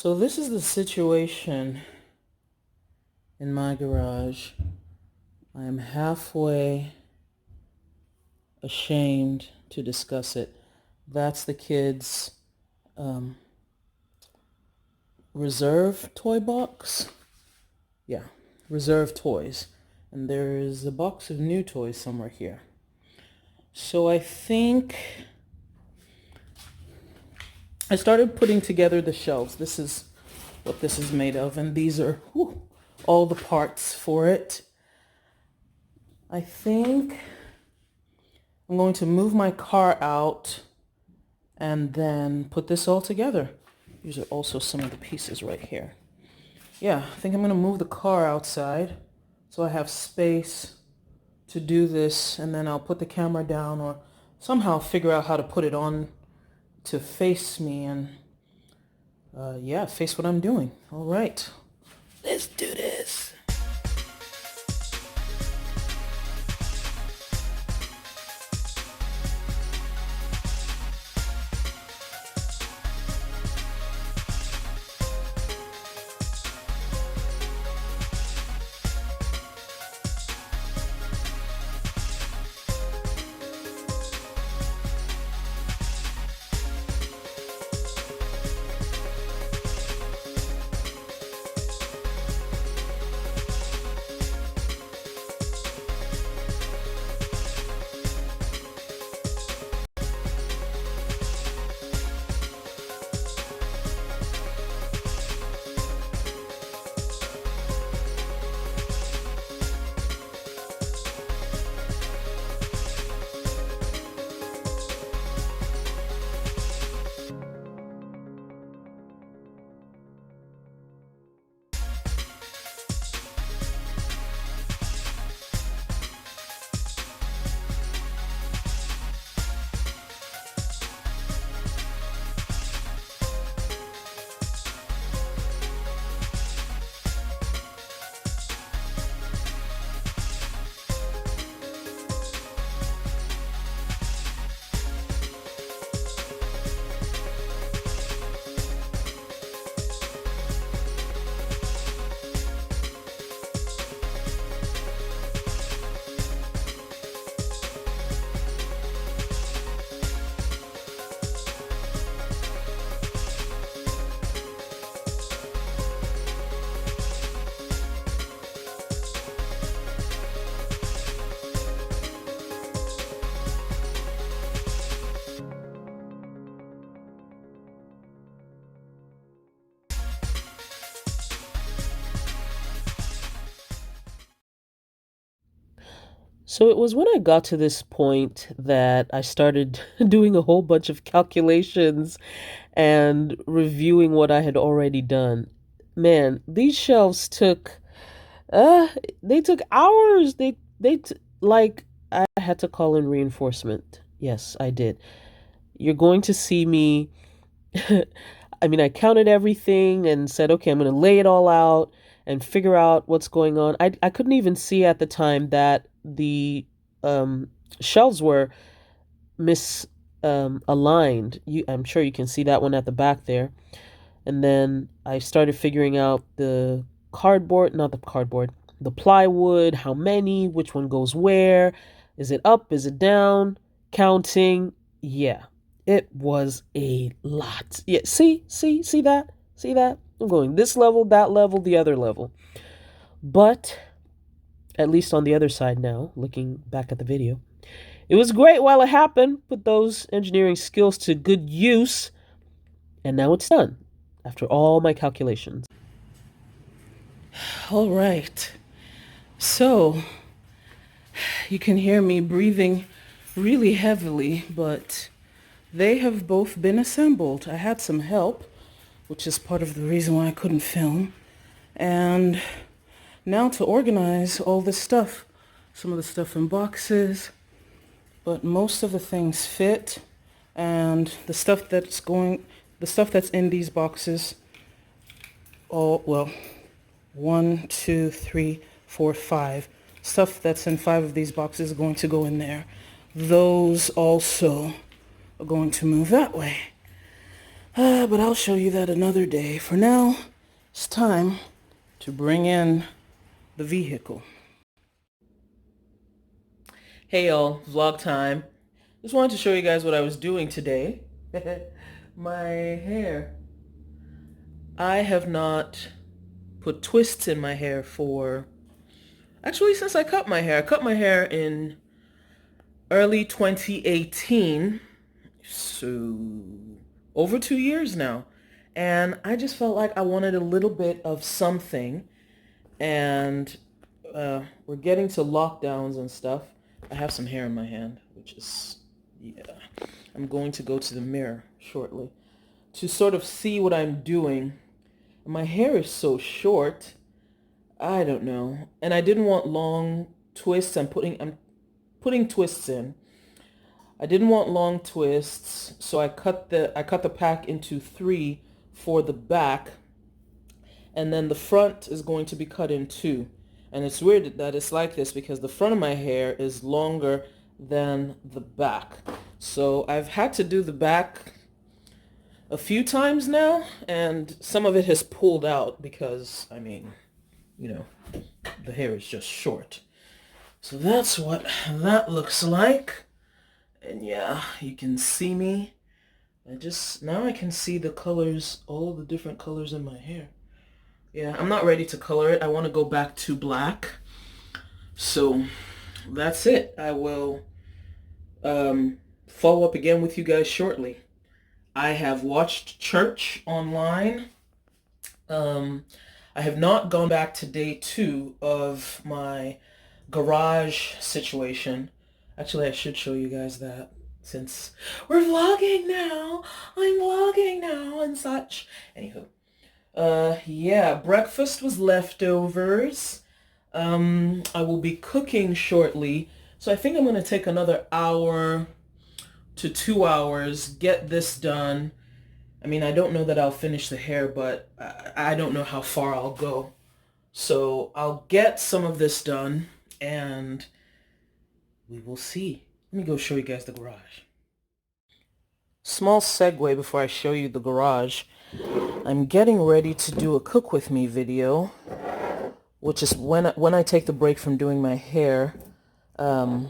So this is the situation in my garage. I am halfway ashamed to discuss it. That's the kids' reserve toy box. Yeah, reserve toys. And there is a box of new toys somewhere here. So I think I started putting together the shelves. This is what this is made of, and these are all the parts for it. I think I'm going to move my car out and then put this all together. These are also some of the pieces right here. Yeah, I think I'm going to move the car outside so I have space to do this, and then I'll put the camera down or somehow figure out how to put it on to face me and face what I'm doing. All right, let's do this. So it was when I got to this point that I started doing a whole bunch of calculations and reviewing what I had already done. Man, these shelves took uh they took hours. Like I had to call in reinforcement. Yes, I did. You're going to see me I counted everything and said, okay, I'm going to lay it all out and figure out what's going on. I couldn't even see at the time that the um, shelves were aligned. I'm sure you can see that one at the back there. And then I started figuring out not the cardboard, the plywood, how many, which one goes where, is it up, is it down, counting. Yeah, it was a lot. Yeah, see that? See that? I'm going this level, that level, the other level. But at least on the other side now, looking back at the video, it was great while it happened. Put those engineering skills to good use. And now it's done after all my calculations. All right. So you can hear me breathing really heavily, but they have both been assembled. I had some help, which is part of the reason why I couldn't film. And now to organize all this stuff. Some of the stuff in boxes, but most of the things fit. And the stuff that's in these boxes, 1, 2, 3, 4, 5. Stuff that's in 5 of these boxes is going to go in there. Those also are going to move that way. But I'll show you that another day. For now, it's time to bring in the vehicle. Hey y'all, vlog time. Just wanted to show you guys what I was doing today. My hair. I have not put twists in my hair actually since I cut my hair. I cut my hair in early 2018, so over 2 years now. And I just felt like I wanted a little bit of something. And we're getting to lockdowns and stuff. I have some hair in my hand, which is, yeah. I'm going to go to the mirror shortly to sort of see what I'm doing. My hair is so short. I don't know. And I didn't want long twists. I'm putting twists in. I didn't want long twists, so I cut the pack into 3 for the back, and then the front is going to be cut in 2. And it's weird that it's like this because the front of my hair is longer than the back. So I've had to do the back a few times now, and some of it has pulled out because, I mean, you know, the hair is just short. So that's what that looks like. And yeah, you can see me. Now I can see the colors, all the different colors in my hair. Yeah, I'm not ready to color it. I want to go back to black. So that's it. I will follow up again with you guys shortly. I have watched church online. I have not gone back to day 2 of my garage situation. Actually, I should show you guys that since we're vlogging now. I'm vlogging now and such. Anywho. Yeah, breakfast was leftovers. I will be cooking shortly. So I think I'm going to take another hour to 2 hours, get this done. I mean, I don't know that I'll finish the hair, but I don't know how far I'll go. So I'll get some of this done and we will see. Let me go show you guys the garage. Small segue before I show you the garage. I'm getting ready to do a cook with me video, which is when I take the break from doing my hair. Yeah,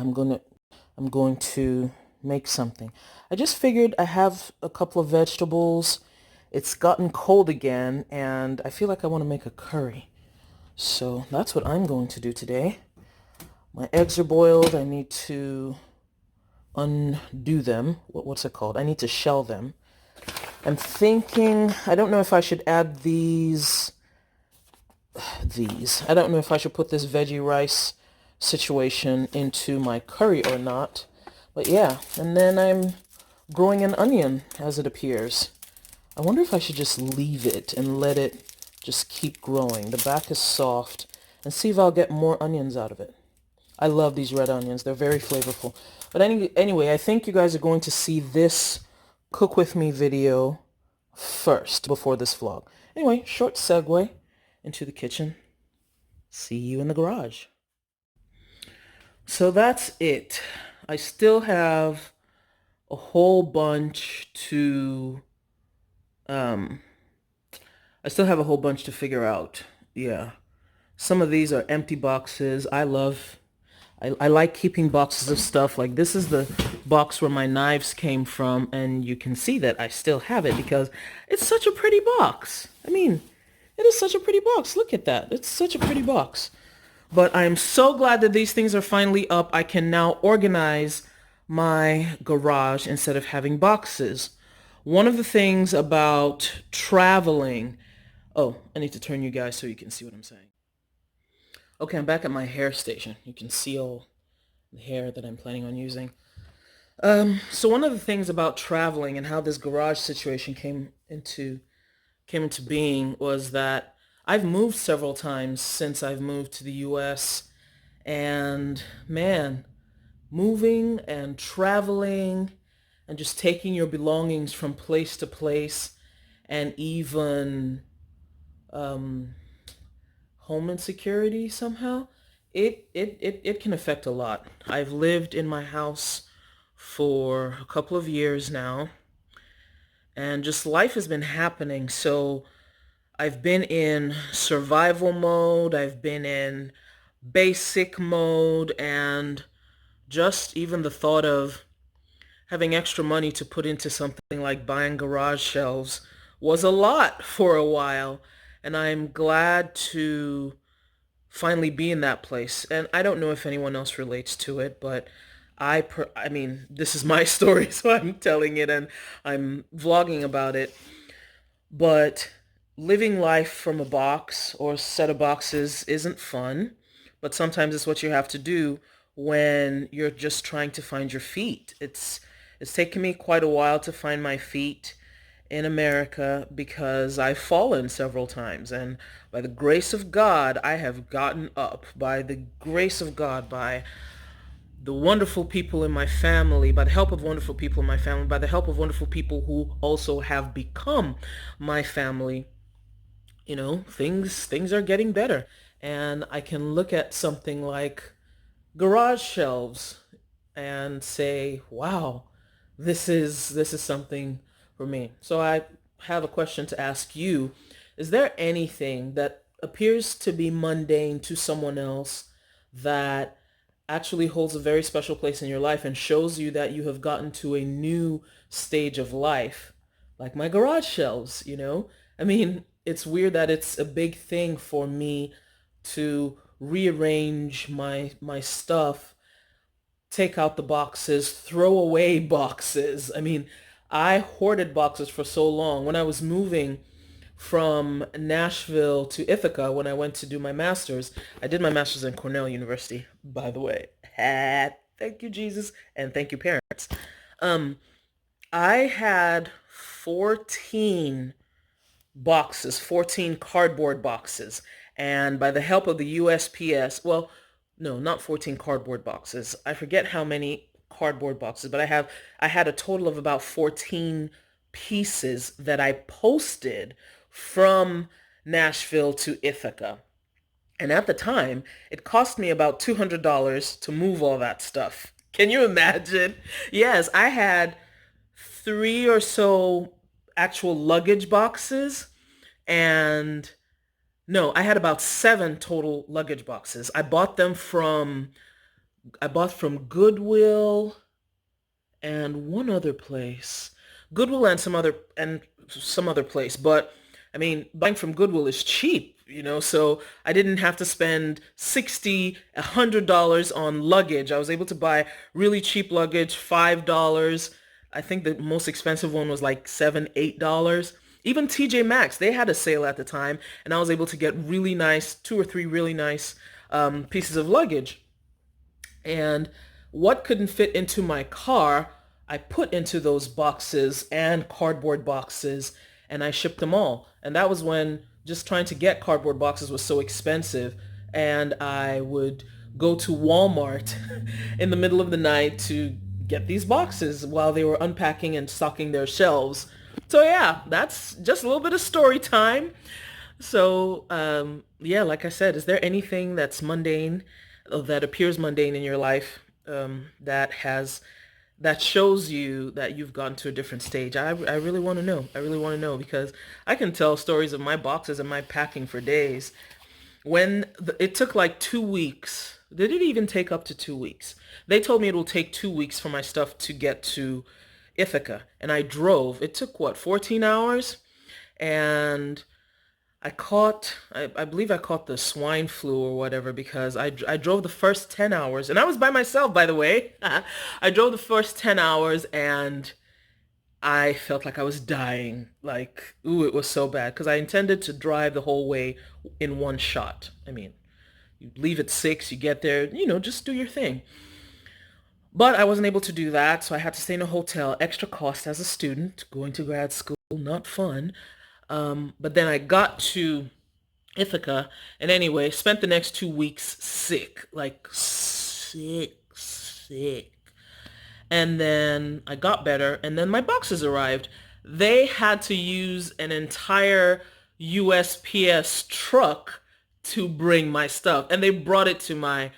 I'm going to make something. I just figured I have a couple of vegetables. It's gotten cold again, and I feel like I want to make a curry. So that's what I'm going to do today. My eggs are boiled. I need to undo them. What's it called? I need to shell them. I'm thinking, I don't know if I should add these. I don't know if I should put this veggie rice situation into my curry or not. But yeah, and then I'm growing an onion as it appears. I wonder if I should just leave it and let it just keep growing. The back is soft, and see if I'll get more onions out of it. I love these red onions. They're very flavorful. But anyway, I think you guys are going to see this cook with me video first before this vlog. Anyway, short segue into the kitchen. See you in the garage. So that's it. I still have a whole bunch to figure out. Yeah. Some of these are empty boxes. I like keeping boxes of stuff. Like this is the box where my knives came from, and you can see that I still have it because it's such a pretty box. I mean, it is such a pretty box. Look at that. It's such a pretty box. But I'm so glad that these things are finally up. I can now organize my garage instead of having boxes. One of the things about traveling... Oh, I need to turn you guys so you can see what I'm saying. Okay, I'm back at my hair station. You can see all the hair that I'm planning on using. So one of the things about traveling and how this garage situation came into being was that I've moved several times since I've moved to the US, and man, moving and traveling and just taking your belongings from place to place, and even home insecurity somehow, it can affect a lot. I've lived in my house for a couple of years now, and just life has been happening. So I've been in survival mode, I've been in basic mode, and just even the thought of having extra money to put into something like buying garage shelves was a lot for a while. And I'm glad to finally be in that place. And I don't know if anyone else relates to it, but I mean, this is my story, so I'm telling it and I'm vlogging about it. But living life from a box or set of boxes isn't fun, but sometimes it's what you have to do when you're just trying to find your feet. It's taken me quite a while to find my feet in America because I've fallen several times, and by the grace of God, I have gotten up. By the grace of God, by the wonderful people in my family, by the help of wonderful people in my family, by the help of wonderful people who also have become my family, things are getting better. And I can look at something like garage shelves and say, wow, this is something for me. So I have a question to ask you. Is there anything that appears to be mundane to someone else that actually holds a very special place in your life and shows you that you have gotten to a new stage of life? Like my garage shelves. I mean, it's weird that it's a big thing for me to rearrange my stuff, take out the boxes, throw away boxes. I mean, I hoarded boxes for so long. When I was moving from Nashville to Ithaca, when I went to do my master's, I did my master's in Cornell University, by the way. Thank you, Jesus, and thank you, parents. Um, I had 14 boxes, 14 cardboard boxes. And by the help of the USPS, well, no, not 14 cardboard boxes. I forget how many cardboard boxes, but I had a total of about 14 pieces that I posted from Nashville to Ithaca. And at the time, it cost me about $200 to move all that stuff. Can you imagine? Yes, I had three or so actual luggage boxes, and no, I had about seven total luggage boxes. I bought from Goodwill and one other place. Goodwill and some other place, but I mean, buying from Goodwill is cheap, so I didn't have to spend 60, $100 on luggage. I was able to buy really cheap luggage, $5. I think the most expensive one was like $7, $8. Even TJ Maxx, they had a sale at the time, and I was able to get really nice, two or three really nice pieces of luggage. And what couldn't fit into my car, I put into those boxes and cardboard boxes, and I shipped them all. And that was when just trying to get cardboard boxes was so expensive. And I would go to Walmart in the middle of the night to get these boxes while they were unpacking and stocking their shelves. So yeah, that's just a little bit of story time. So, yeah, like I said, is there anything that's mundane, that appears mundane in your life, that shows you that you've gotten to a different stage? I really want to know. I really want to know because I can tell stories of my boxes and my packing for days. It took like 2 weeks. Did it even take up to 2 weeks? They told me it will take 2 weeks for my stuff to get to Ithaca, and I drove. It took what, 14 hours? And I believe I caught the swine flu or whatever because I drove the first 10 hours, and I was by myself, by the way. I drove the first 10 hours and I felt like I was dying. Like, ooh, it was so bad because I intended to drive the whole way in one shot. I mean, you leave at 6, you get there, just do your thing. But I wasn't able to do that, so I had to stay in a hotel. Extra cost as a student, going to grad school, not fun. But then I got to Ithaca, and anyway, spent the next 2 weeks sick, like sick, sick. And then I got better, and then my boxes arrived. They had to use an entire USPS truck to bring my stuff, and they brought it to my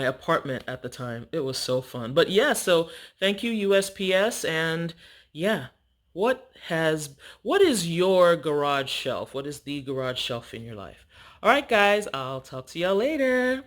apartment at the time. It was so fun. But yeah, so thank you USPS, and yeah. What has, what is your garage shelf? What is the garage shelf in your life? All right, guys, I'll talk to y'all later.